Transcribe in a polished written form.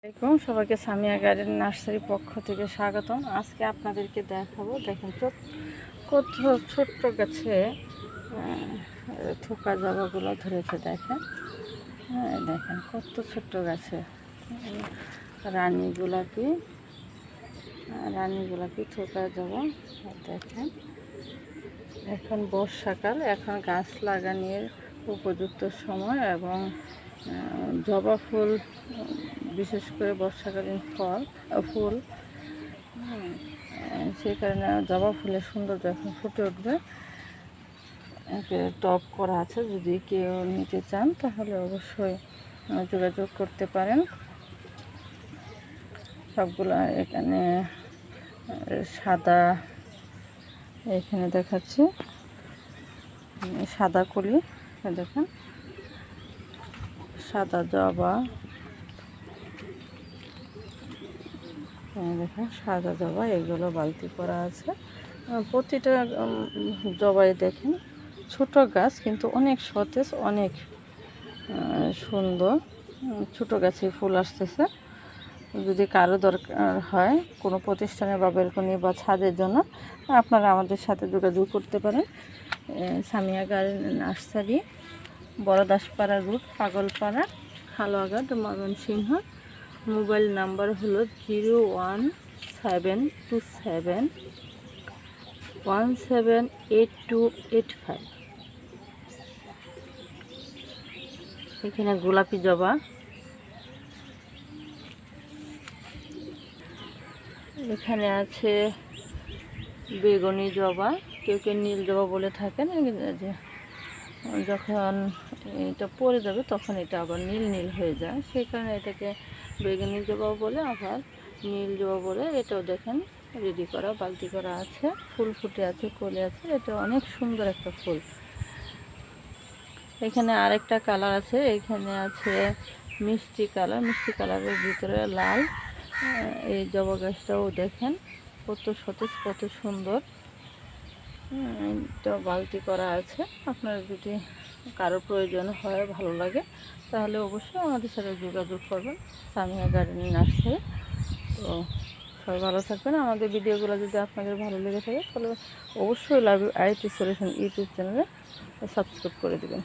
আসসালামাইকুম সবাইকে Samia garden nursery পক্ষ থেকে স্বাগতম। আজকে আপনাদেরকে দেখাবো, দেখেন কত ছোট্ট গাছে থোকা জবাগুলো ধরেছে। দেখেন, হ্যাঁ দেখেন কত ছোট্ট গাছে রানী গোলাপি থোকা জবা। দেখেন এখন বর্ষাকাল, এখন গাছ লাগানোর উপযুক্ত সময় এবং জবা ফুল বিশেষ করে বর্ষাকালীন ফুল, সেই কারণে জবা ফুলের সৌন্দর্য এখন ফুটে উঠবে। টব করা আছে, যদি কেউ নিতে চান তাহলে অবশ্যই যোগাযোগ করতে পারেন। সবগুলো এখানে সাদা, এখানে দেখাচ্ছি সাদা কলি, দেখেন সাদা জবা, দেখেন সাদা জবা, এগুলো বালতি করা আছে। প্রতিটা জবাই দেখেন ছোট গাছ কিন্তু অনেক সতেজ, অনেক সুন্দর। ছোট গাছে ফুল আসতেছে। যদি কারো দরকার হয় কোনো প্রতিষ্ঠানে বা বেলকনি বা ছাদের জন্য, আপনারা আমাদের সাথে যোগাযোগ করতে পারেন। Samia garden nursery, Baradaspara road, Pagalpara, Haluaghat, Mymensingh. Mobile number হলো 01727178285। এখানে গোলাপি জবা, এখানে আছে বেগুনি জবা, কেউ কেউ নীল জবা বলে থাকেন। যে যখন এটা পড়ে যাবে তখন এটা আবার নীল নীল হয়ে যায়, সেই কারণে এটাকে বেগুনি জবাও বলে, আবার নীল জবা বলে। এটাও দেখেন রেডি করা, বালতি করা আছে, ফুল ফুটে আছে, কলে আছে। এটা অনেক সুন্দর একটা ফুল। এখানে আরেকটা কালার আছে, এখানে আছে মিষ্টি কালারের ভিতরে লাল। এই জবা গাছটাও দেখেন কত সতেজ, কত সুন্দর। এটা বালতি করা আছে। আপনারা যদি কারো প্রয়োজন হয়, ভালো লাগে, তাহলে অবশ্যই আমাদের সাথে যোগাযোগ করবেন, সামিয়া গার্ডেন নার্সারি। তো সবাই ভালো থাকবেন। আমাদের ভিডিওগুলো যদি আপনাদের ভালো লেগে থাকে তাহলে অবশ্যই লাভ IT সলিউশন ইউটিউব চ্যানেলে সাবস্ক্রাইব করে দেবেন।